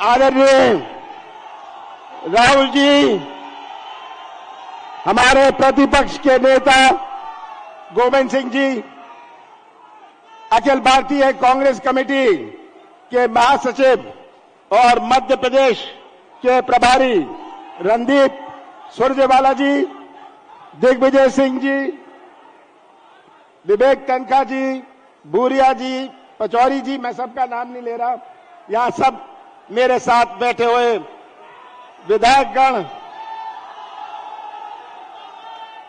आदरणीय राहुल जी, हमारे प्रतिपक्ष के नेता गोविंद सिंह जी, अखिल भारतीय कांग्रेस कमेटी के महासचिव और मध्य प्रदेश के प्रभारी रणदीप सुरजेवाला जी, दिग्विजय सिंह जी, विवेक तनखा जी, भूरिया जी, पचौरी जी, मैं सबका नाम नहीं ले रहा, यहां सब मेरे साथ बैठे हुए विधायकगण,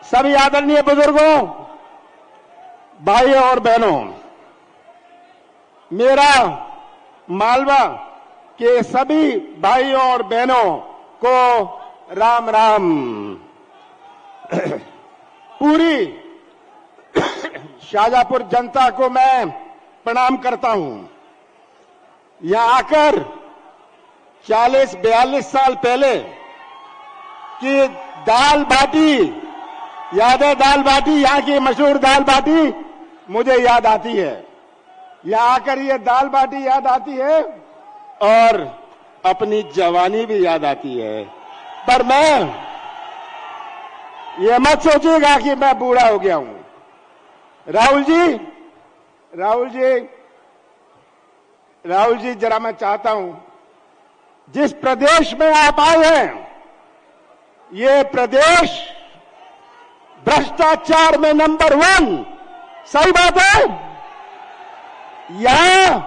सभी आदरणीय बुजुर्गों, भाइयों और बहनों, मेरा मालवा के सभी भाइयों और बहनों को राम राम। पूरी शाहजहांपुर जनता को मैं प्रणाम करता हूं। यहां आकर 40-42 साल पहले की दाल बाटी याद है? दाल बाटी, यहां की मशहूर दाल बाटी मुझे याद आती है। यहां आकर ये दाल बाटी याद आती है और अपनी जवानी भी याद आती है। पर मैं ये मत सोचिएगा कि मैं बूढ़ा हो गया हूं। राहुल जी, जरा मैं चाहता हूं, जिस प्रदेश में आप आए हैं, ये प्रदेश भ्रष्टाचार में नंबर 1, सही बात है? यहां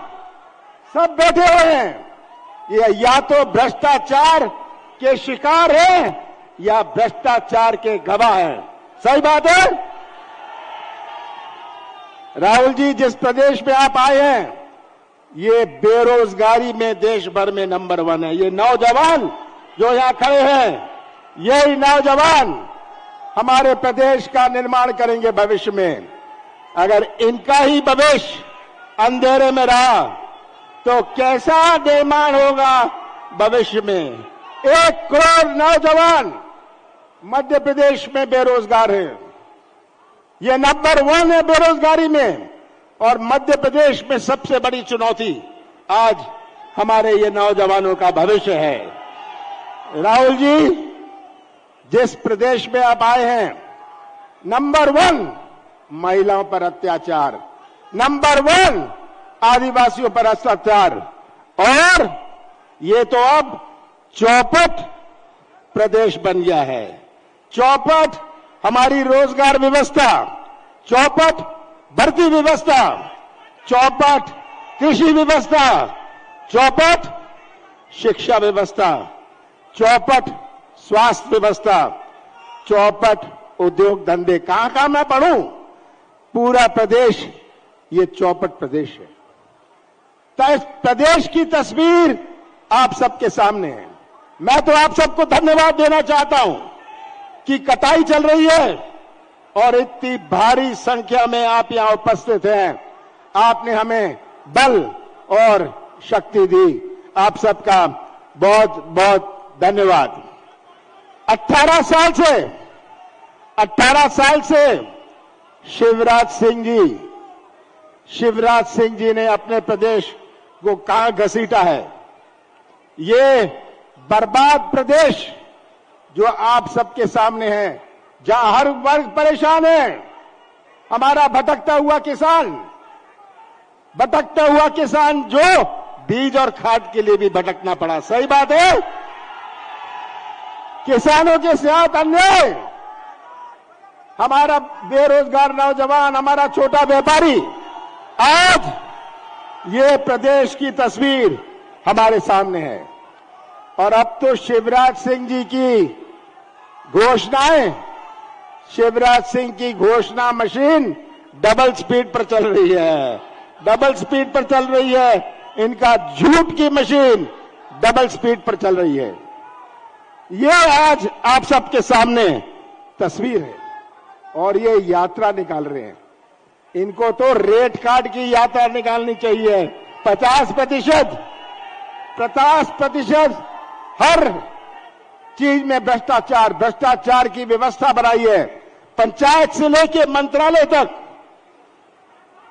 सब बैठे हुए हैं, ये या तो भ्रष्टाचार के शिकार हैं या भ्रष्टाचार के गवाह हैं, सही बात है? राहुल जी, जिस प्रदेश में आप आए हैं, ये बेरोजगारी में देश भर में नंबर 1 है। ये नौजवान जो यहां खड़े हैं, यही नौजवान हमारे प्रदेश का निर्माण करेंगे भविष्य में। अगर इनका ही भविष्य अंधेरे में रहा तो कैसा निर्माण होगा भविष्य में? 1 करोड़ नौजवान मध्य प्रदेश में बेरोजगार हैं। ये नंबर 1 है बेरोजगारी में, और मध्य प्रदेश में सबसे बड़ी चुनौती आज हमारे ये नौजवानों का भविष्य है। राहुल जी, जिस प्रदेश में आप आए हैं, नंबर 1 महिलाओं पर अत्याचार, नंबर 1 आदिवासियों पर अत्याचार, और ये तो अब चौपट प्रदेश बन गया है। चौपट हमारी रोजगार व्यवस्था, चौपट भर्ती व्यवस्था, चौपट कृषि व्यवस्था, चौपट शिक्षा व्यवस्था, चौपट स्वास्थ्य व्यवस्था, चौपट उद्योग धंधे। कहां कहां मैं पढ़ूं? पूरा प्रदेश ये चौपट प्रदेश है। तो इस प्रदेश की तस्वीर आप सबके सामने है। मैं तो आप सबको धन्यवाद देना चाहता हूं कि कटाई चल रही है और इतनी भारी संख्या में आप यहां उपस्थित हैं। आपने हमें बल और शक्ति दी। आप सबका बहुत बहुत धन्यवाद। 18 साल से शिवराज सिंह जी ने अपने प्रदेश को कहां घसीटा है। ये बर्बाद प्रदेश जो आप सबके सामने है, जहां हर वर्ग परेशान है। हमारा भटकता हुआ किसान जो बीज और खाद के लिए भी भटकना पड़ा, सही बात है? किसानों के साथ अन्याय, हमारा बेरोजगार नौजवान, हमारा छोटा व्यापारी, आज ये प्रदेश की तस्वीर हमारे सामने है। और अब तो शिवराज सिंह जी की घोषणाएं, शिवराज सिंह की घोषणा मशीन डबल स्पीड पर चल रही है। इनका झूठ की मशीन डबल स्पीड पर चल रही है। ये आज आप सबके सामने तस्वीर है और ये यात्रा निकाल रहे हैं। इनको तो रेट कार्ड की यात्रा निकालनी चाहिए। 50% हर चीज में भ्रष्टाचार की व्यवस्था बनाई है। पंचायत से लेके मंत्रालय तक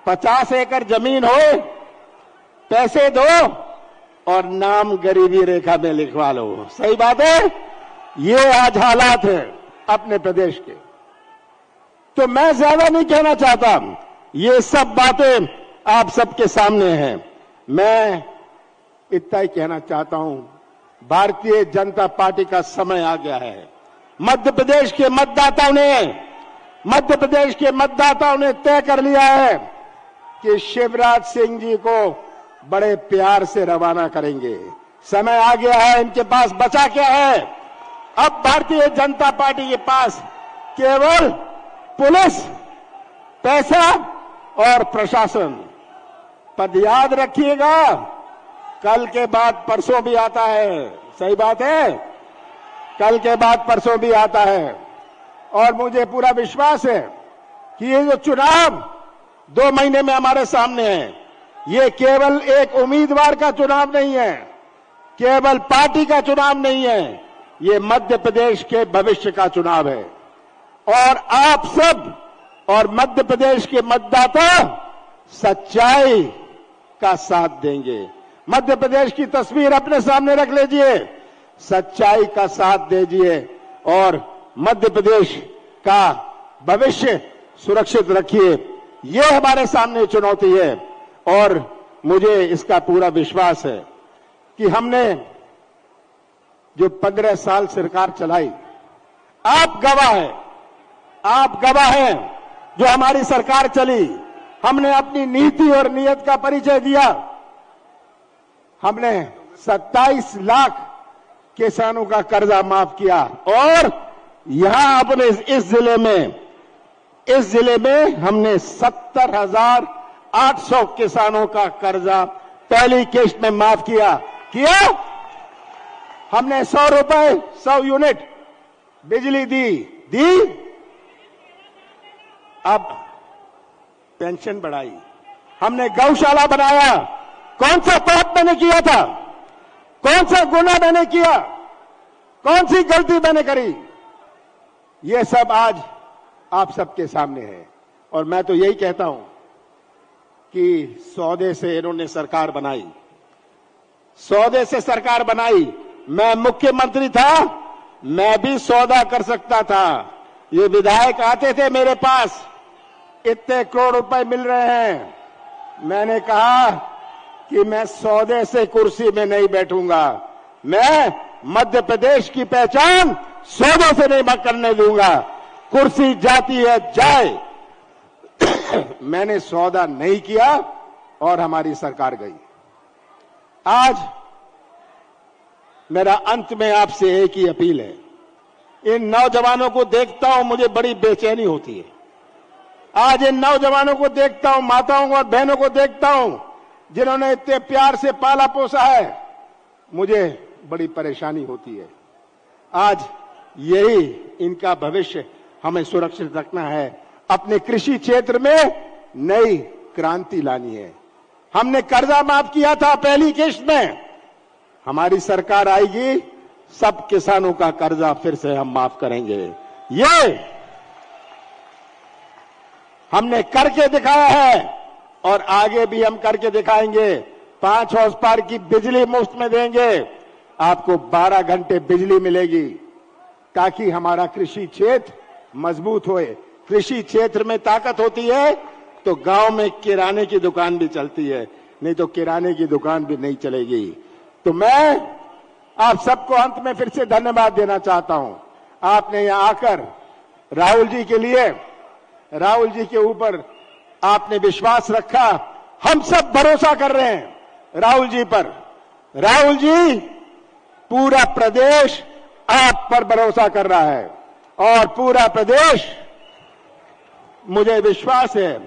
50 एकड़ जमीन हो, पैसे दो और नाम गरीबी रेखा में लिखवा लो। सही बात है। ये आज हालात है अपने प्रदेश के। तो मैं ज्यादा नहीं कहना चाहता, ये सब बातें आप सबके सामने हैं। मैं इतना ही कहना चाहता हूं, भारतीय जनता पार्टी का समय आ गया है। मध्य प्रदेश के मतदाताओं ने तय कर लिया है कि शिवराज सिंह जी को बड़े प्यार से रवाना करेंगे। समय आ गया है, इनके पास बचा क्या है? अब भारतीय जनता पार्टी के पास केवल पुलिस, पैसा और प्रशासन। पर याद रखिएगा, कल के बाद परसों भी आता है। सही बात है, कल के बाद परसों भी आता है। और मुझे पूरा विश्वास है कि ये जो चुनाव 2 महीने में हमारे सामने है, ये केवल एक उम्मीदवार का चुनाव नहीं है, केवल पार्टी का चुनाव नहीं है, ये मध्य प्रदेश के भविष्य का चुनाव है। और आप सब और मध्य प्रदेश के मतदाता सच्चाई का साथ देंगे। मध्य प्रदेश की तस्वीर अपने सामने रख लीजिए, सच्चाई का साथ दीजिए और मध्य प्रदेश का भविष्य सुरक्षित रखिए। ये हमारे सामने चुनौती है और मुझे इसका पूरा विश्वास है कि हमने जो 15 साल सरकार चलाई, आप गवाह हैं जो हमारी सरकार चली। हमने अपनी नीति और नीयत का परिचय दिया। हमने 27 लाख किसानों का कर्जा माफ किया और यहां अपने इस जिले में हमने 70,800 किसानों का कर्जा पहली किश्त में माफ किया। हमने 100 रुपए 100 यूनिट बिजली दी। अब पेंशन बढ़ाई, हमने गौशाला बनाया। कौन सा पाप मैंने किया था? कौन सा गुनाह मैंने किया? कौन सी गलती मैंने करी? ये सब आज आप सबके सामने है। और मैं तो यही कहता हूं कि सौदे से इन्होंने सरकार बनाई, सौदे से सरकार बनाई। मैं मुख्यमंत्री था, मैं भी सौदा कर सकता था। ये विधायक आते थे मेरे पास, इतने करोड़ रुपए मिल रहे हैं। मैंने कहा कि मैं सौदे से कुर्सी में नहीं बैठूंगा, मैं मध्य प्रदेश की पहचान सौदे से नहीं करने दूंगा। कुर्सी जाती है जाए। मैंने सौदा नहीं किया और हमारी सरकार गई। आज मेरा अंत में आपसे एक ही अपील है। इन नौजवानों को देखता हूं, मुझे बड़ी बेचैनी होती है। आज इन नौजवानों को देखता हूं, माताओं और बहनों को देखता हूं, जिन्होंने इतने प्यार से पाला पोसा है, मुझे बड़ी परेशानी होती है। आज यही इनका भविष्य हमें सुरक्षित रखना है। अपने कृषि क्षेत्र में नई क्रांति लानी है। हमने कर्जा माफ किया था पहली किश्त में, हमारी सरकार आएगी, सब किसानों का कर्जा फिर से हम माफ करेंगे। ये हमने करके दिखाया है और आगे भी हम करके दिखाएंगे। 5 हॉर्स पावर की बिजली मुफ्त में देंगे, आपको 12 घंटे बिजली मिलेगी, ताकि हमारा कृषि क्षेत्र मजबूत होए। कृषि क्षेत्र में ताकत होती है तो गांव में किराने की दुकान भी चलती है, नहीं तो किराने की दुकान भी नहीं चलेगी। तो मैं आप सबको अंत में फिर से धन्यवाद देना चाहता हूं। आपने यहां आकर राहुल जी के ऊपर आपने विश्वास रखा। हम सब भरोसा कर रहे हैं राहुल जी पर। राहुल जी, पूरा प्रदेश आप पर भरोसा कर रहा है और पूरा प्रदेश, मुझे विश्वास है,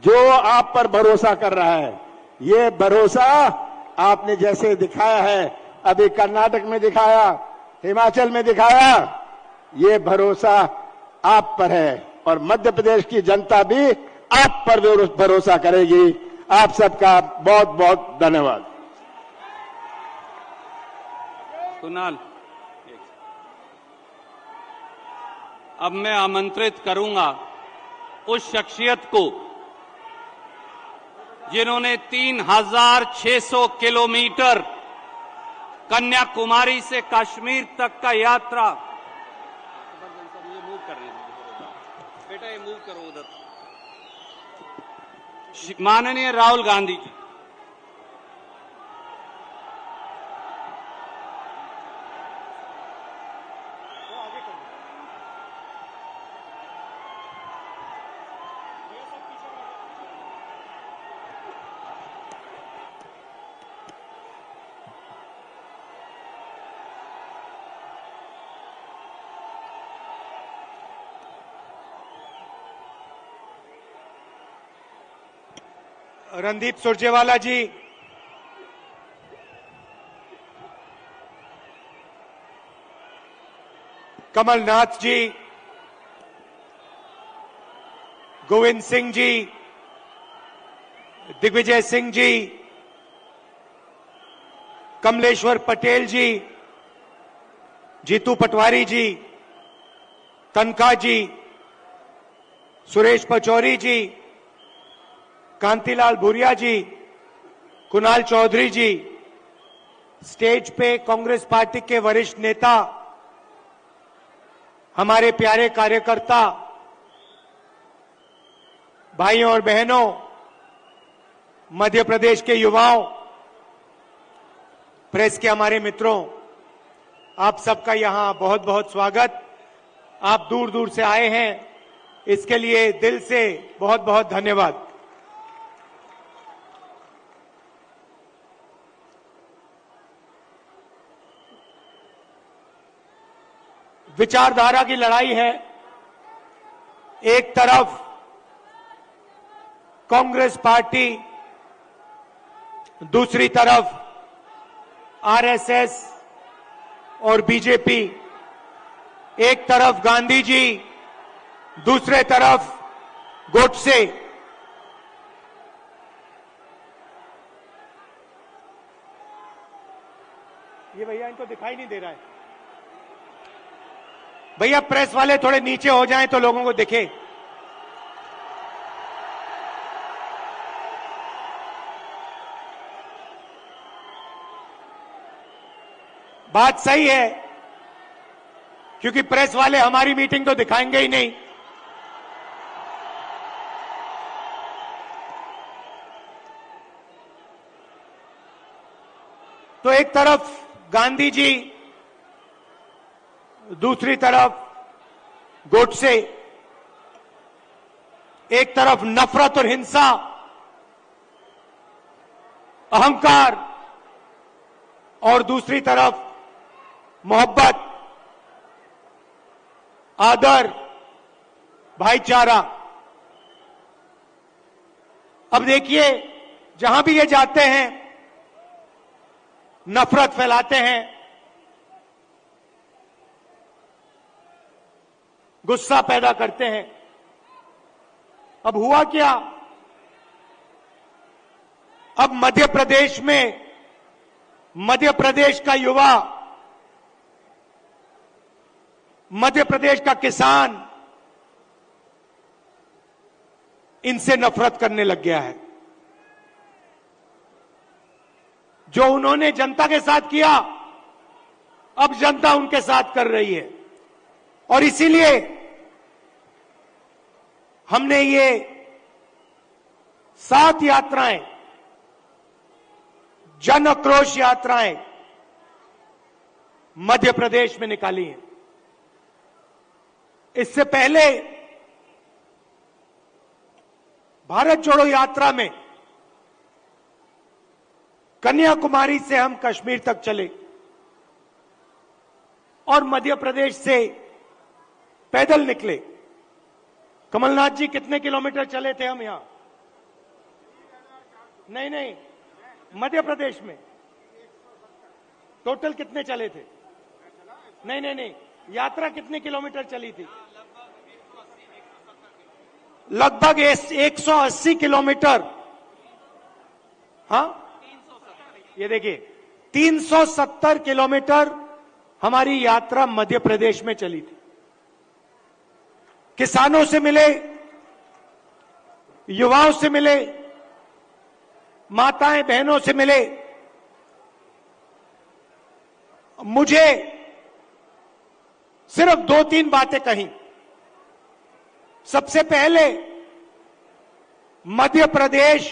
जो आप पर भरोसा कर रहा है, ये भरोसा आपने जैसे दिखाया है, अभी कर्नाटक में दिखाया, हिमाचल में दिखाया, ये भरोसा आप पर है और मध्य प्रदेश की जनता भी आप पर भरोसा करेगी। आप सबका बहुत बहुत धन्यवाद। कुणाल, अब मैं आमंत्रित करूंगा उस शख्सियत को जिन्होंने 3600 किलोमीटर कन्याकुमारी से कश्मीर तक का यात्रा। ये मूव कर रहे हैं बेटा, ये मूव करो उधर। माननीय राहुल गांधी जी, रणदीप सुरजेवाला जी, कमलनाथ जी, गोविंद सिंह जी, दिग्विजय सिंह जी, कमलेश्वर पटेल जी, जीतू पटवारी जी, तनखा जी, सुरेश पचौरी जी, कांतिलाल भूरिया जी, कुणाल चौधरी जी, स्टेज पे कांग्रेस पार्टी के वरिष्ठ नेता, हमारे प्यारे कार्यकर्ता, भाइयों और बहनों, मध्य प्रदेश के युवाओं, प्रेस के हमारे मित्रों, आप सबका यहां बहुत बहुत स्वागत। आप दूर दूर से आए हैं, इसके लिए दिल से बहुत बहुत धन्यवाद। विचारधारा की लड़ाई है। एक तरफ कांग्रेस पार्टी, दूसरी तरफ आरएसएस और बीजेपी। एक तरफ गांधी जी, दूसरे तरफ गोडसे। ये भैया इनको दिखाई नहीं दे रहा है। भैया प्रेस वाले थोड़े नीचे हो जाएं तो लोगों को दिखे। बात सही है, क्योंकि प्रेस वाले हमारी मीटिंग तो दिखाएंगे ही नहीं। तो एक तरफ गांधी जी, दूसरी तरफ गोडसे। एक तरफ नफरत और हिंसा, अहंकार, और दूसरी तरफ मोहब्बत, आदर, भाईचारा। अब देखिए, जहां भी ये जाते हैं नफरत फैलाते हैं, गुस्सा पैदा करते हैं। अब हुआ क्या? अब मध्य प्रदेश में, मध्य प्रदेश का युवा, मध्य प्रदेश का किसान इनसे नफरत करने लग गया है। जो उन्होंने जनता के साथ किया, अब जनता उनके साथ कर रही है। और इसीलिए हमने ये 7 यात्राएं, जन आक्रोश यात्राएं मध्य प्रदेश में निकाली हैं। इससे पहले भारत जोड़ो यात्रा में कन्याकुमारी से हम कश्मीर तक चले और मध्य प्रदेश से पैदल निकले। कमलनाथ जी कितने किलोमीटर चले थे हम यहां? नहीं, मध्य प्रदेश में टोटल कितने चले थे? नहीं, यात्रा कितने किलोमीटर चली थी? लगभग 180 किलोमीटर। हाँ, ये देखिए 370 किलोमीटर हमारी यात्रा मध्य प्रदेश में चली थी। किसानों से मिले, युवाओं से मिले, माताएं बहनों से मिले, मुझे सिर्फ 2-3 बातें कही। सबसे पहले, मध्य प्रदेश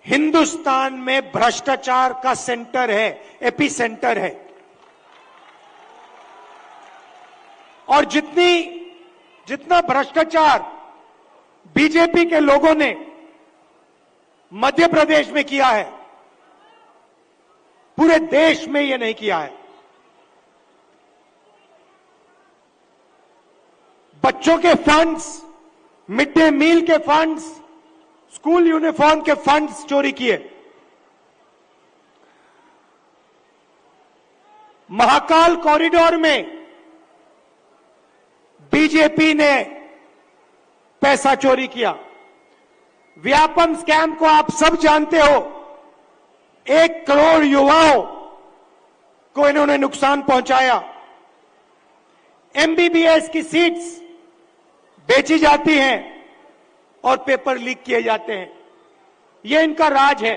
हिंदुस्तान में भ्रष्टाचार का सेंटर है, एपी सेंटर है। और जितना भ्रष्टाचार बीजेपी के लोगों ने मध्य प्रदेश में किया है, पूरे देश में यह नहीं किया है। बच्चों के फंड्स, मिड डे मील के फंड्स, स्कूल यूनिफॉर्म के फंड्स चोरी किए। महाकाल कॉरिडोर में बीजेपी ने पैसा चोरी किया। व्यापम स्कैम को आप सब जानते हो। 1 करोड़ युवाओं को इन्होंने नुकसान पहुंचाया। एमबीबीएस की सीट्स बेची जाती हैं और पेपर लीक किए जाते हैं। यह इनका राज है।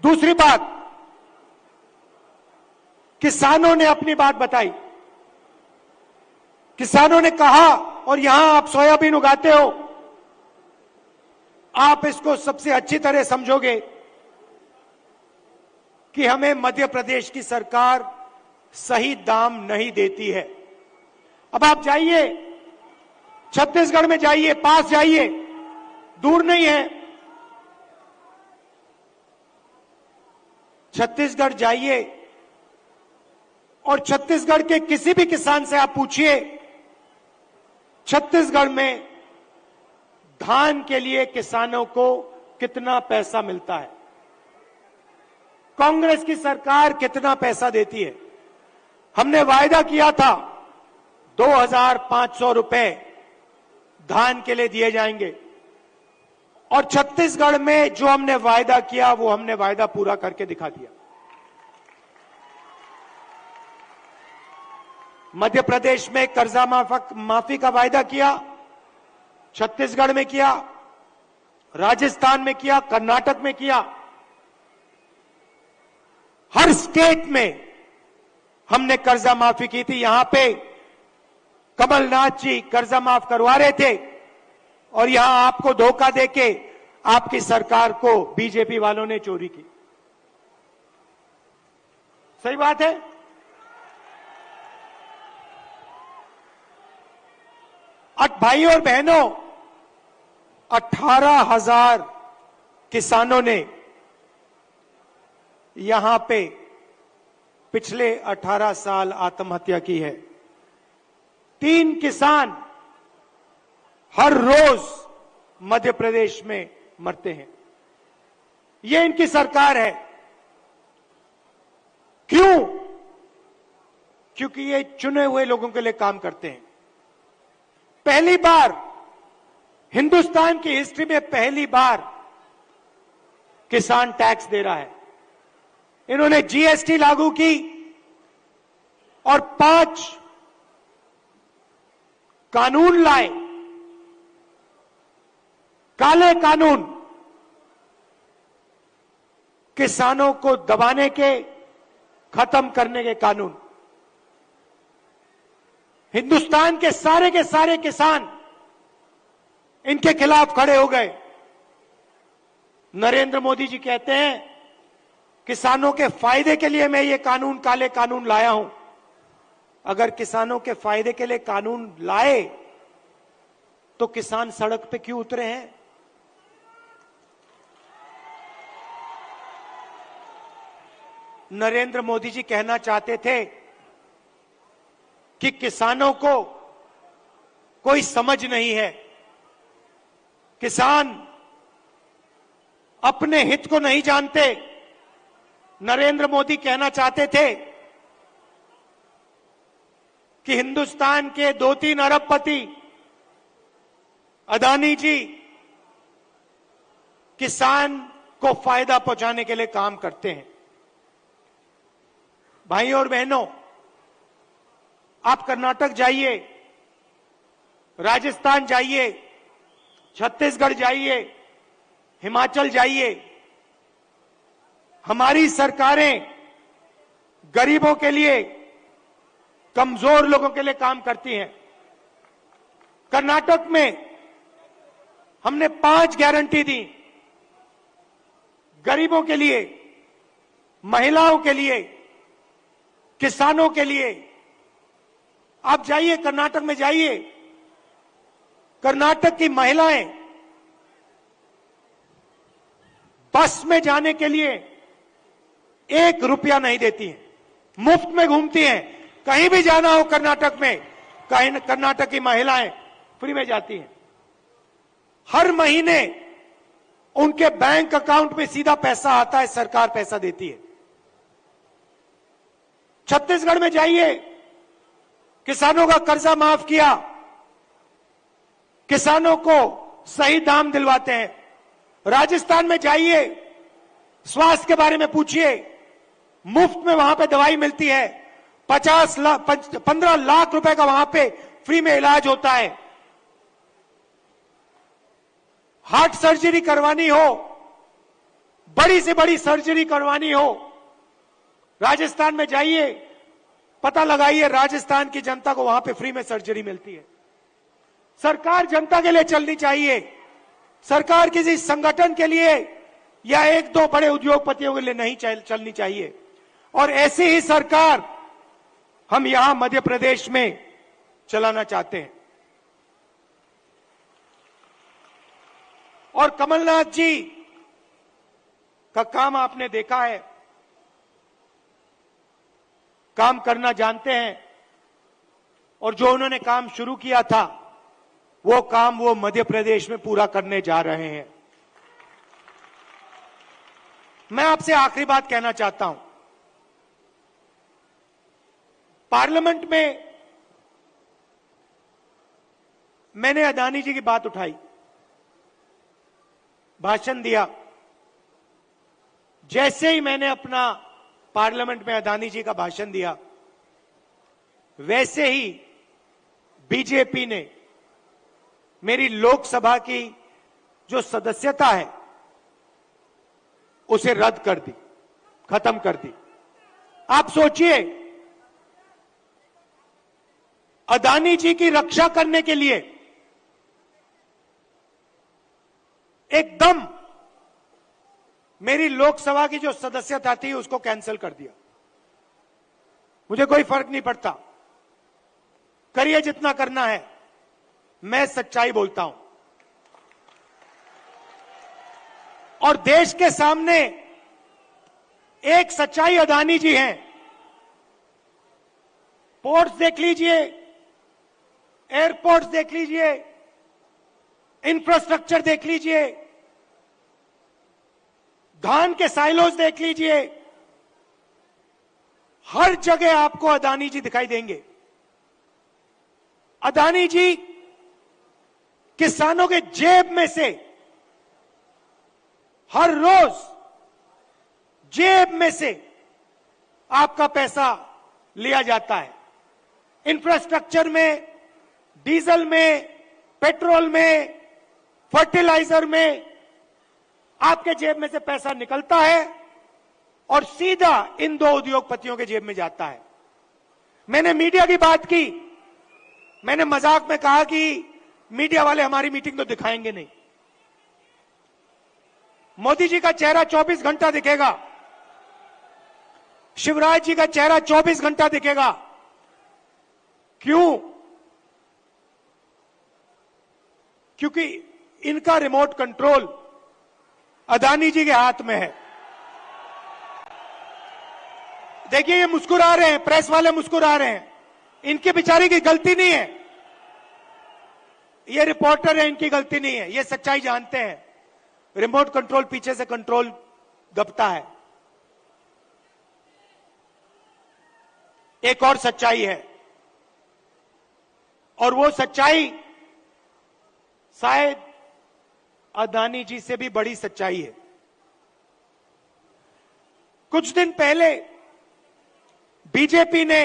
दूसरी बात, किसानों ने अपनी बात बताई। किसानों ने कहा, और यहां आप सोयाबीन उगाते हो, आप इसको सबसे अच्छी तरह समझोगे कि हमें मध्य प्रदेश की सरकार सही दाम नहीं देती है। अब आप जाइए, छत्तीसगढ़ में जाइए, पास जाइए, दूर नहीं है। छत्तीसगढ़ जाइए और छत्तीसगढ़ के किसी भी किसान से आप पूछिए, छत्तीसगढ़ में धान के लिए किसानों को कितना पैसा मिलता है, कांग्रेस की सरकार कितना पैसा देती है। हमने वायदा किया था 2,500 रुपए धान के लिए दिए जाएंगे, और छत्तीसगढ़ में जो हमने वायदा किया वो हमने वायदा पूरा करके दिखा दिया। मध्य प्रदेश में कर्जा माफी का वायदा किया, छत्तीसगढ़ में किया, राजस्थान में किया, कर्नाटक में किया। हर स्टेट में हमने कर्जा माफी की थी। यहां पे कमलनाथ जी कर्जा माफ करवा रहे थे, और यहां आपको धोखा देके आपकी सरकार को बीजेपी वालों ने चोरी की। सही बात है। भाई और बहनों, 18,000 किसानों ने यहां पे पिछले 18 साल आत्महत्या की है। 3 किसान हर रोज मध्य प्रदेश में मरते हैं। ये इनकी सरकार है। क्यों? क्योंकि ये चुने हुए लोगों के लिए काम करते हैं। पहली बार हिंदुस्तान की हिस्ट्री में पहली बार किसान टैक्स दे रहा है। इन्होंने जीएसटी लागू की और 5 कानून लाए, काले कानून, किसानों को दबाने के, खत्म करने के कानून। हिंदुस्तान के सारे किसान इनके खिलाफ खड़े हो गए। नरेंद्र मोदी जी कहते हैं किसानों के फायदे के लिए मैं ये कानून, काले कानून लाया हूं। अगर किसानों के फायदे के लिए कानून लाए तो किसान सड़क पे क्यों उतरे हैं? नरेंद्र मोदी जी कहना चाहते थे कि किसानों को कोई समझ नहीं है, किसान अपने हित को नहीं जानते। नरेंद्र मोदी कहना चाहते थे कि हिंदुस्तान के 2-3 अरबपति अदानी जी किसान को फायदा पहुंचाने के लिए काम करते हैं। भाइयों और बहनों, आप कर्नाटक जाइए, राजस्थान जाइए, छत्तीसगढ़ जाइए, हिमाचल जाइए, हमारी सरकारें गरीबों के लिए, कमजोर लोगों के लिए काम करती हैं। कर्नाटक में हमने 5 गारंटी दी, गरीबों के लिए, महिलाओं के लिए, किसानों के लिए। आप जाइए, कर्नाटक में जाइए, कर्नाटक की महिलाएं बस में जाने के लिए 1 रुपया नहीं देती हैं, मुफ्त में घूमती हैं। कहीं भी जाना हो कर्नाटक में, कहीं कर्नाटक की महिलाएं फ्री में जाती हैं। हर महीने उनके बैंक अकाउंट में सीधा पैसा आता है, सरकार पैसा देती है। छत्तीसगढ़ में जाइए, किसानों का कर्जा माफ किया, किसानों को सही दाम दिलवाते हैं। राजस्थान में जाइए, स्वास्थ्य के बारे में पूछिए, मुफ्त में वहां पे दवाई मिलती है। 15 लाख रुपए का वहां पे फ्री में इलाज होता है। हार्ट सर्जरी करवानी हो, बड़ी से बड़ी सर्जरी करवानी हो, राजस्थान में जाइए, पता लगाइए, राजस्थान की जनता को वहां पे फ्री में सर्जरी मिलती है। सरकार जनता के लिए चलनी चाहिए, सरकार किसी संगठन के लिए या 1-2 बड़े उद्योगपतियों के लिए नहीं चलनी चाहिए। और ऐसी ही सरकार हम यहां मध्य प्रदेश में चलाना चाहते हैं। और कमलनाथ जी का काम आपने देखा है, काम करना जानते हैं, और जो उन्होंने काम शुरू किया था वो काम वो मध्य प्रदेश में पूरा करने जा रहे हैं। मैं आपसे आखिरी बात कहना चाहता हूं। पार्लियामेंट में मैंने अदानी जी की बात उठाई, भाषण दिया। जैसे ही मैंने अपना पार्लियामेंट में अदानी जी का भाषण दिया, वैसे ही बीजेपी ने मेरी लोकसभा की जो सदस्यता है उसे रद्द कर दी, खत्म कर दी। आप सोचिए, अदानी जी की रक्षा करने के लिए एकदम मेरी लोकसभा की जो सदस्यता थी उसको कैंसिल कर दिया। मुझे कोई फर्क नहीं पड़ता, करिए जितना करना है, मैं सच्चाई बोलता हूं। और देश के सामने एक सच्चाई अदानी जी हैं। पोर्ट्स देख लीजिए, एयरपोर्ट्स देख लीजिए, इंफ्रास्ट्रक्चर देख लीजिए, धान के साइलोज देख लीजिए, हर जगह आपको अदानी जी दिखाई देंगे। अदानी जी किसानों के जेब में से हर रोज जेब में से आपका पैसा लिया जाता है। इंफ्रास्ट्रक्चर में, डीजल में, पेट्रोल में, फर्टिलाइजर में आपके जेब में से पैसा निकलता है और सीधा इन 2 उद्योगपतियों के जेब में जाता है। मैंने मीडिया की बात की, मैंने मजाक में कहा कि मीडिया वाले हमारी मीटिंग तो दिखाएंगे नहीं। मोदी जी का चेहरा 24 घंटा दिखेगा, शिवराज जी का चेहरा 24 घंटा दिखेगा। क्यों? क्योंकि इनका रिमोट कंट्रोल अदानी जी के हाथ में है। देखिए, ये मुस्कुरा रहे हैं, प्रेस वाले मुस्कुरा रहे हैं, इनकी बेचारी की गलती नहीं है, ये रिपोर्टर है, इनकी गलती नहीं है, ये सच्चाई जानते हैं। रिमोट कंट्रोल पीछे से कंट्रोल दबता है। एक और सच्चाई है, और वो सच्चाई शायद अदानी जी से भी बड़ी सच्चाई है। कुछ दिन पहले बीजेपी ने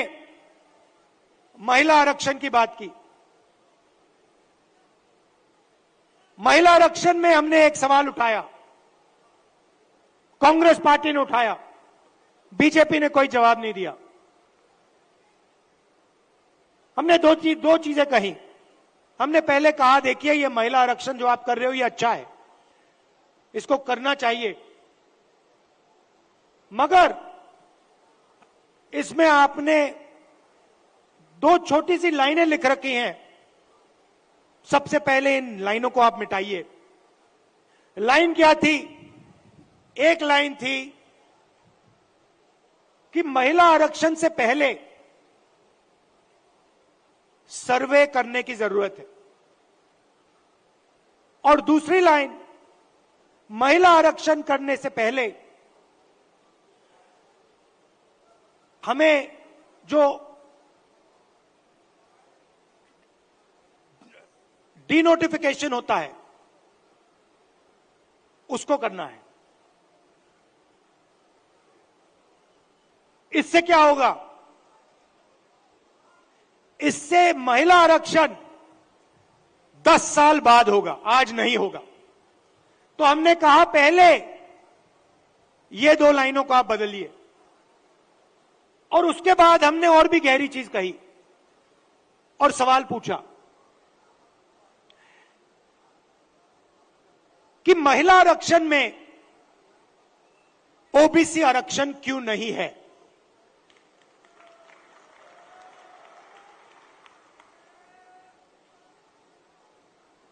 महिला आरक्षण की बात की। महिला आरक्षण में हमने एक सवाल उठाया, कांग्रेस पार्टी ने उठाया, बीजेपी ने कोई जवाब नहीं दिया। हमने दो चीजें कही। हमने पहले कहा, देखिए ये महिला आरक्षण जो आप कर रहे हो ये अच्छा है, इसको करना चाहिए, मगर इसमें आपने दो छोटी सी लाइनें लिख रखी हैं। सबसे पहले इन लाइनों को आप मिटाइए। लाइन क्या थी? एक लाइन थी कि महिला आरक्षण से पहले सर्वे करने की जरूरत है, और दूसरी लाइन, महिला आरक्षण करने से पहले हमें जो डीनोटिफिकेशन होता है उसको करना है। इससे क्या होगा? इससे महिला आरक्षण 10 साल बाद होगा, आज नहीं होगा। तो हमने कहा पहले ये दो लाइनों को आप बदलिए, और उसके बाद हमने और भी गहरी चीज कही और सवाल पूछा कि महिला आरक्षण में ओबीसी आरक्षण क्यों नहीं है?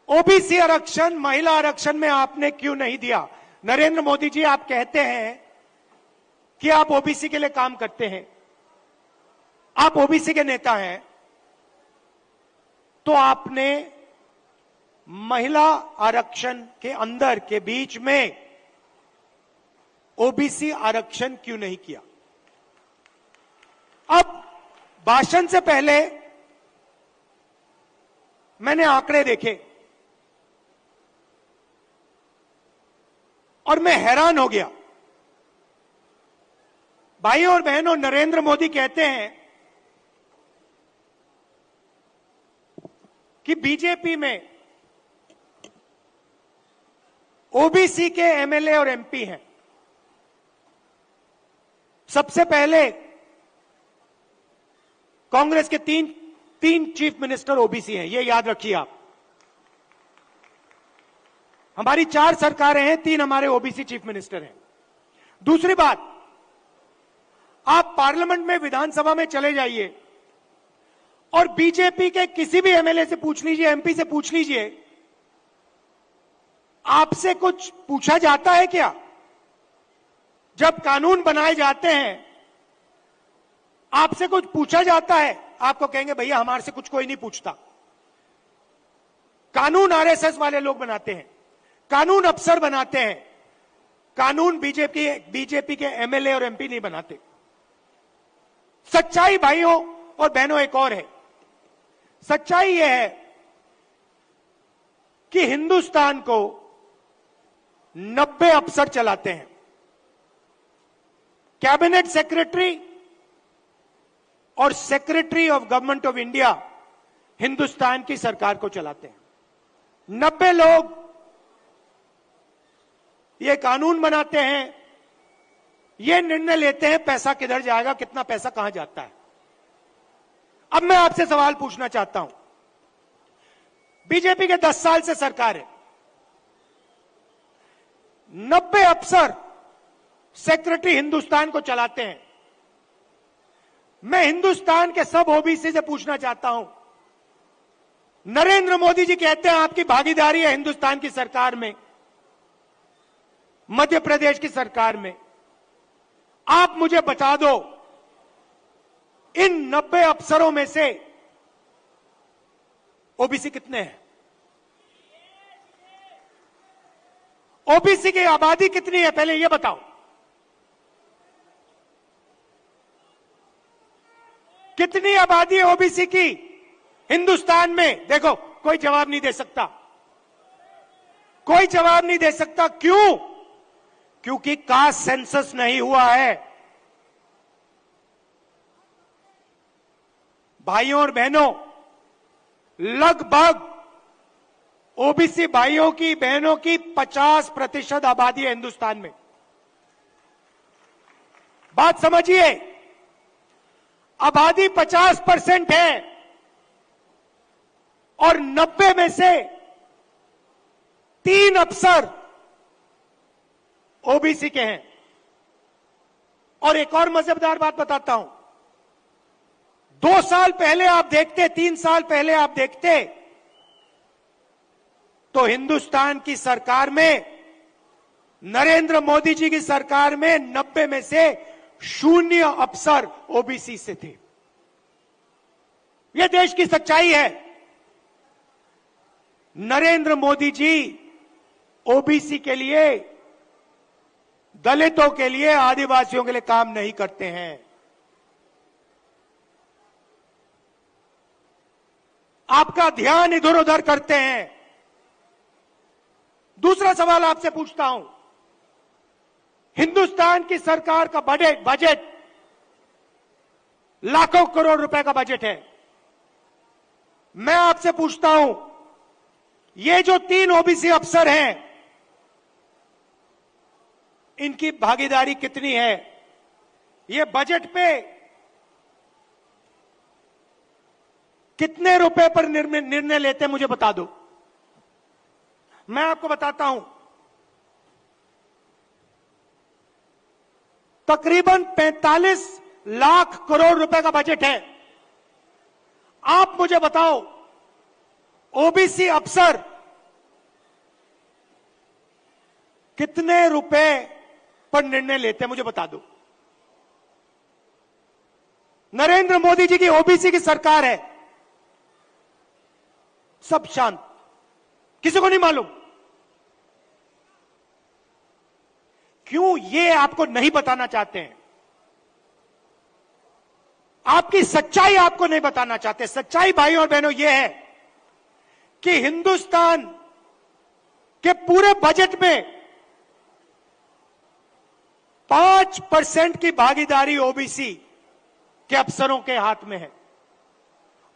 ओबीसी आरक्षण महिला आरक्षण में आपने क्यों नहीं दिया? नरेंद्र मोदी जी, आप कहते हैं कि आप ओबीसी के लिए काम करते हैं, आप ओबीसी के नेता हैं, तो आपने महिला आरक्षण के अंदर के बीच में ओबीसी आरक्षण क्यों नहीं किया? अब भाषण से पहले मैंने आंकड़े देखे और मैं हैरान हो गया। भाइयों और बहनों, नरेंद्र मोदी कहते हैं कि बीजेपी में ओबीसी के एमएलए और एमपी हैं। सबसे पहले कांग्रेस के तीन चीफ मिनिस्टर ओबीसी हैं, ये याद रखिए आप। हमारी 4 सरकारें हैं, 3 हमारे ओबीसी चीफ मिनिस्टर हैं। दूसरी बात, आप पार्लियामेंट में, विधानसभा में चले जाइए और बीजेपी के किसी भी एमएलए से पूछ लीजिए, एमपी से पूछ लीजिए, आपसे कुछ पूछा जाता है क्या? जब कानून बनाए जाते हैं आपसे कुछ पूछा जाता है? आपको कहेंगे भैया हमारे से कुछ कोई नहीं पूछता। कानून आरएसएस वाले लोग बनाते हैं, कानून अफसर बनाते हैं, कानून बीजेपी के एमएलए और एमपी नहीं बनाते। सच्चाई भाइयों और बहनों एक और है। सच्चाई यह है कि हिंदुस्तान को 90 अफसर चलाते हैं। कैबिनेट सेक्रेटरी और secretary of government of India Hindustan की सरकार को चलाते हैं। 90 लोग ये कानून बनाते हैं, ये निर्णय लेते हैं पैसा किधर जाएगा, कितना पैसा कहां जाता है। अब मैं आपसे सवाल पूछना चाहता हूं, बीजेपी के 10 साल से सरकार है, 90 अफसर सेक्रेटरी हिंदुस्तान को चलाते हैं। मैं हिंदुस्तान के सब ओबीसी से पूछना चाहता हूं, नरेंद्र मोदी जी कहते हैं आपकी भागीदारी है हिंदुस्तान की सरकार में, मध्य प्रदेश की सरकार में। आप मुझे बता दो, इन 90 अफसरों में से ओबीसी कितने हैं? ओबीसी की आबादी कितनी है पहले यह बताओ। कितनी आबादी है ओबीसी की हिंदुस्तान में? देखो, कोई जवाब नहीं दे सकता, कोई जवाब नहीं दे सकता। क्यों? क्योंकि कास्ट सेंसस नहीं हुआ है। भाइयों और बहनों, लगभग ओबीसी भाइयों की बहनों की 50% आबादी है हिंदुस्तान में। बात समझिए, आबादी 50% है और 90 में से 3 अफसर ओबीसी के हैं। और एक और मजेदार बात बताता हूं, 2 साल पहले आप देखते, 3 साल पहले आप देखते तो हिंदुस्तान की सरकार में, नरेंद्र मोदी जी की सरकार में 90 में से 0 अफसर ओबीसी से थे। यह देश की सच्चाई है। नरेंद्र मोदी जी ओबीसी के लिए, दलितों के लिए, आदिवासियों के लिए काम नहीं करते हैं। आपका ध्यान इधर उधर करते हैं। दूसरा सवाल आपसे पूछता हूं, हिंदुस्तान की सरकार का बजट लाखों करोड़ रुपए का बजट है। मैं आपसे पूछता हूं, ये जो 3 ओबीसी अफसर हैं, इनकी भागीदारी कितनी है? ये बजट पे कितने रुपए पर निर्णय लेते हैं, मुझे बता दो। मैं आपको बताता हूं, तकरीबन 45 लाख करोड़ रुपए का बजट है। आप मुझे बताओ, ओबीसी अफसर कितने रुपए पर निर्णय लेते हैं, मुझे बता दो। नरेंद्र मोदी जी की ओबीसी की सरकार है, सब शांत, किसी को नहीं मालूम। क्यों? ये आपको नहीं बताना चाहते हैं। आपकी सच्चाई आपको नहीं बताना चाहते। सच्चाई भाई और बहनों ये है कि हिंदुस्तान के पूरे बजट में 5% की भागीदारी ओबीसी के अफसरों के हाथ में है।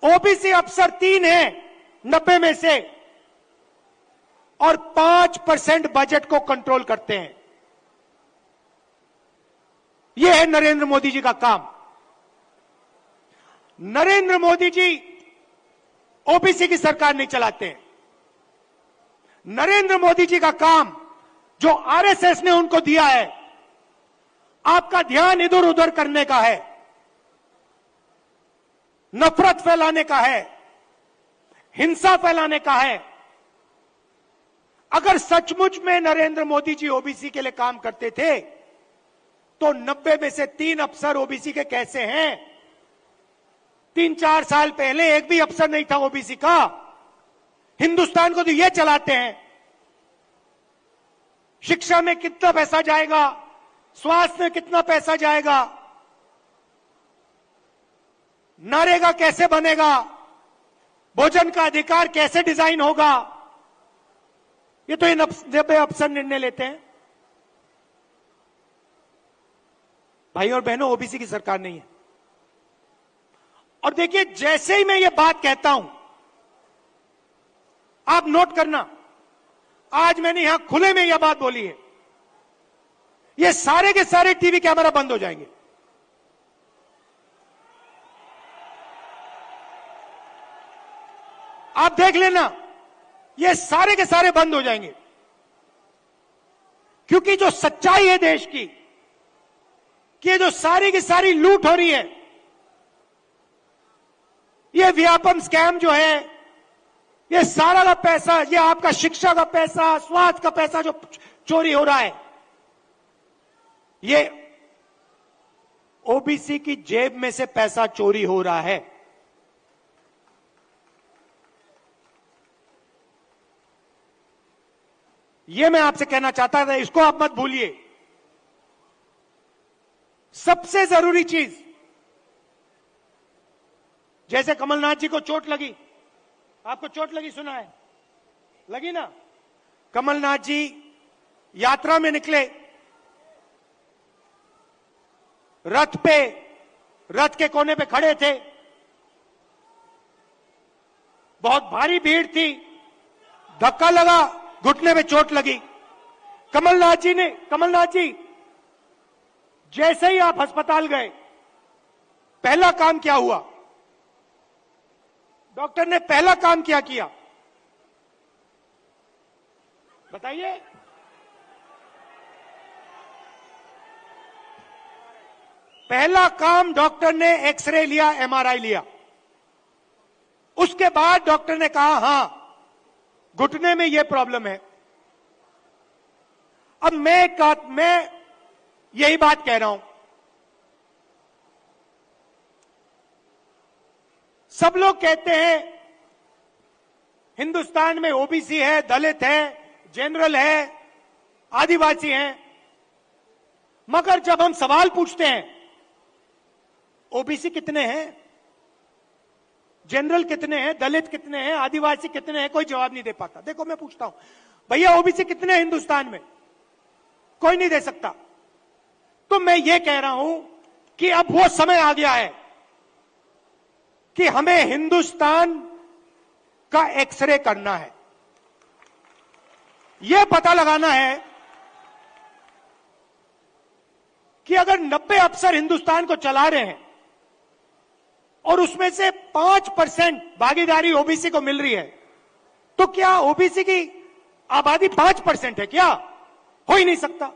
ओबीसी अफसर 3 हैं 90 में से, और 5% बजट को कंट्रोल करते हैं। यह है नरेंद्र मोदी जी का काम। नरेंद्र मोदी जी ओबीसी की सरकार नहीं चलाते हैं। नरेंद्र मोदी जी का काम, जो आरएसएस ने उनको दिया है, आपका ध्यान इधर उधर करने का है, नफरत फैलाने का है, हिंसा फैलाने का है। अगर सचमुच में नरेंद्र मोदी जी ओबीसी के लिए काम करते थे तो 90 में से 3 अफसर ओबीसी के कैसे हैं? 3-4 साल पहले एक भी अफसर नहीं था ओबीसी का। हिंदुस्तान को तो ये चलाते हैं। शिक्षा में कितना पैसा जाएगा, स्वास्थ्य में कितना पैसा जाएगा, नरेगा कैसे बनेगा, भोजन का अधिकार कैसे डिजाइन होगा, ये तो इन अफसर निर्णय लेते हैं। भाई और बहनों, ओबीसी की सरकार नहीं है। और देखिए, जैसे ही मैं ये बात कहता हूं, आप नोट करना, आज मैंने यहां खुले में यह बात बोली है, ये सारे के सारे टीवी कैमरा बंद हो जाएंगे। आप देख लेना, ये सारे के सारे बंद हो जाएंगे। क्योंकि जो सच्चाई है देश की, कि ये जो सारी की सारी लूट हो रही है, ये व्यापम स्कैम जो है, ये सारा का पैसा, ये आपका शिक्षा का पैसा, स्वास्थ्य का पैसा जो चोरी हो रहा है, ये ओबीसी की जेब में से पैसा चोरी हो रहा है। ये मैं आपसे कहना चाहता था, इसको आप मत भूलिए। सबसे जरूरी चीज, जैसे कमलनाथ जी को चोट लगी, आपको चोट लगी, सुना है, लगी ना? कमलनाथ जी यात्रा में निकले, रथ पे, रथ के कोने पे खड़े थे, बहुत भारी भीड़ थी, धक्का लगा, घुटने पे चोट लगी। कमलनाथ जी जैसे ही आप अस्पताल गए, पहला काम क्या हुआ? डॉक्टर ने पहला काम क्या किया? बताइए। पहला काम डॉक्टर ने एक्सरे लिया, एमआरआई लिया। उसके बाद डॉक्टर ने कहा हां, घुटने में यह प्रॉब्लम है। अब मैं यही बात कह रहा हूं, सब लोग कहते हैं हिंदुस्तान में ओबीसी है, दलित है, जनरल है, आदिवासी हैं, मगर जब हम सवाल पूछते हैं ओबीसी कितने हैं, जनरल कितने हैं, दलित कितने हैं, आदिवासी कितने हैं, कोई जवाब नहीं दे पाता। देखो मैं पूछता हूं, भैया ओबीसी कितने हैं हिंदुस्तान में? कोई नहीं दे सकता। तो मैं ये कह रहा हूं कि अब वो समय आ गया है कि हमें हिंदुस्तान का एक्सरे करना है। यह पता लगाना है कि अगर 90 अफसर हिंदुस्तान को चला रहे हैं और उसमें से 5% भागीदारी ओबीसी को मिल रही है, तो क्या ओबीसी की आबादी 5% है? क्या हो ही नहीं सकता।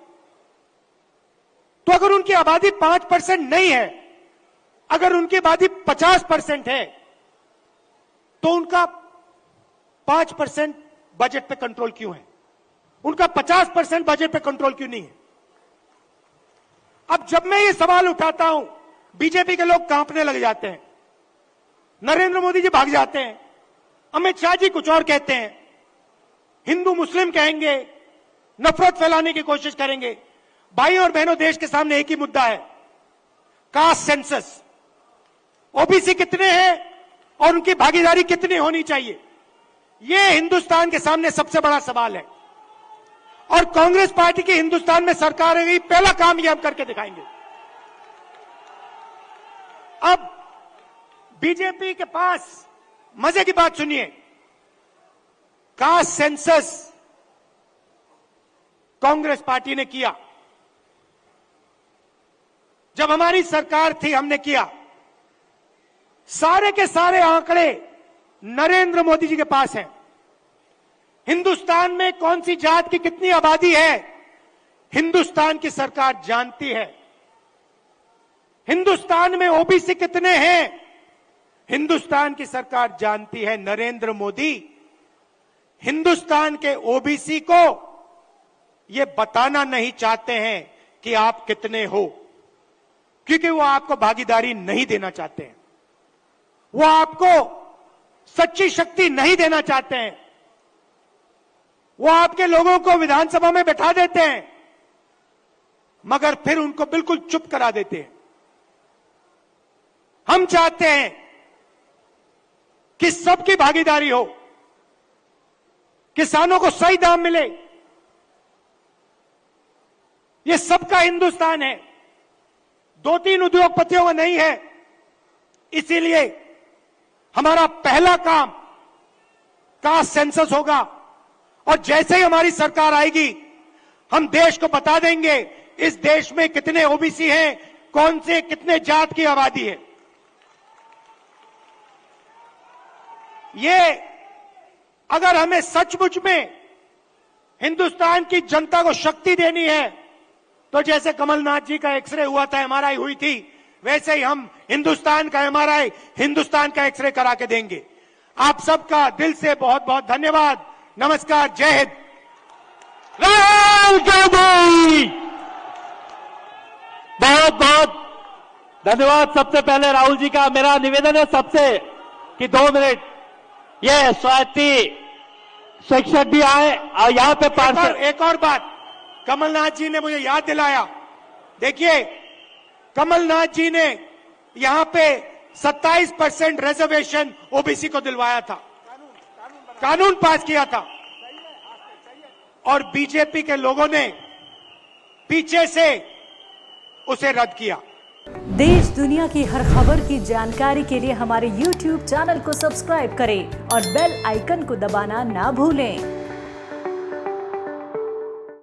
तो अगर उनकी आबादी 5% नहीं है, अगर उनकी आबादी 50% है, तो उनका 5% बजट पे कंट्रोल क्यों है? उनका 50% बजट पे कंट्रोल क्यों नहीं है? अब जब मैं ये सवाल उठाता हूं, बीजेपी के लोग कांपने लग जाते हैं, नरेंद्र मोदी जी भाग जाते हैं, अमित शाह जी कुछ और कहते हैं, हिंदू मुस्लिम कहेंगे, नफरत फैलाने की कोशिश करेंगे। भाई और बहनों, देश के सामने एक ही मुद्दा है, कास्ट सेंसस। ओबीसी कितने हैं और उनकी भागीदारी कितनी होनी चाहिए, यह हिंदुस्तान के सामने सबसे बड़ा सवाल है। और कांग्रेस पार्टी की हिंदुस्तान में सरकार है, पहला काम यह हम करके दिखाएंगे। अब बीजेपी के पास मजे की बात सुनिए, कास्ट सेंसस कांग्रेस पार्टी ने किया, जब हमारी सरकार थी हमने किया। सारे के सारे आंकड़े नरेंद्र मोदी जी के पास हैं। हिंदुस्तान में कौन सी जात की कितनी आबादी है, हिंदुस्तान की सरकार जानती है। हिंदुस्तान में ओबीसी कितने हैं, हिंदुस्तान की सरकार जानती है। नरेंद्र मोदी हिंदुस्तान के ओबीसी को यह बताना नहीं चाहते हैं कि आप कितने हो, क्योंकि वो आपको भागीदारी नहीं देना चाहते हैं, वो आपको सच्ची शक्ति नहीं देना चाहते हैं। वो आपके लोगों को विधानसभा में बैठा देते हैं, मगर फिर उनको बिल्कुल चुप करा देते हैं। हम चाहते हैं कि सबकी भागीदारी हो, किसानों को सही दाम मिले। ये सबका हिंदुस्तान है, 2-3 उद्योगपतियों का नहीं है। इसीलिए हमारा पहला काम कास्ट सेंसस होगा, और जैसे ही हमारी सरकार आएगी हम देश को बता देंगे इस देश में कितने ओबीसी हैं, कौन से कितने जात की आबादी है। ये अगर हमें सचमुच में हिंदुस्तान की जनता को शक्ति देनी है, तो जैसे कमलनाथ जी का एक्सरे हुआ था, एमआरआई हुई थी, वैसे ही हम हिंदुस्तान का एमआरआई, हिंदुस्तान का एक्सरे करा के देंगे। आप सबका दिल से बहुत बहुत धन्यवाद। नमस्कार, जय हिंद। राहुल गांधी, बहुत बहुत धन्यवाद। सबसे पहले राहुल जी का मेरा निवेदन है सबसे कि 2 मिनट ये स्वाति शिक्षक भी आए और यहाँ पे पार्षद। एक और बात, कमलनाथ जी ने मुझे याद दिलाया। देखिए, कमलनाथ जी ने यहां पे 27% रिजर्वेशन ओबीसी को दिलवाया था, कानून पास किया था, और बीजेपी के लोगों ने पीछे से उसे रद्द किया। देश दुनिया की हर खबर की जानकारी के लिए हमारे YouTube चैनल को सब्सक्राइब करें और बेल आइकन को दबाना ना भूलें।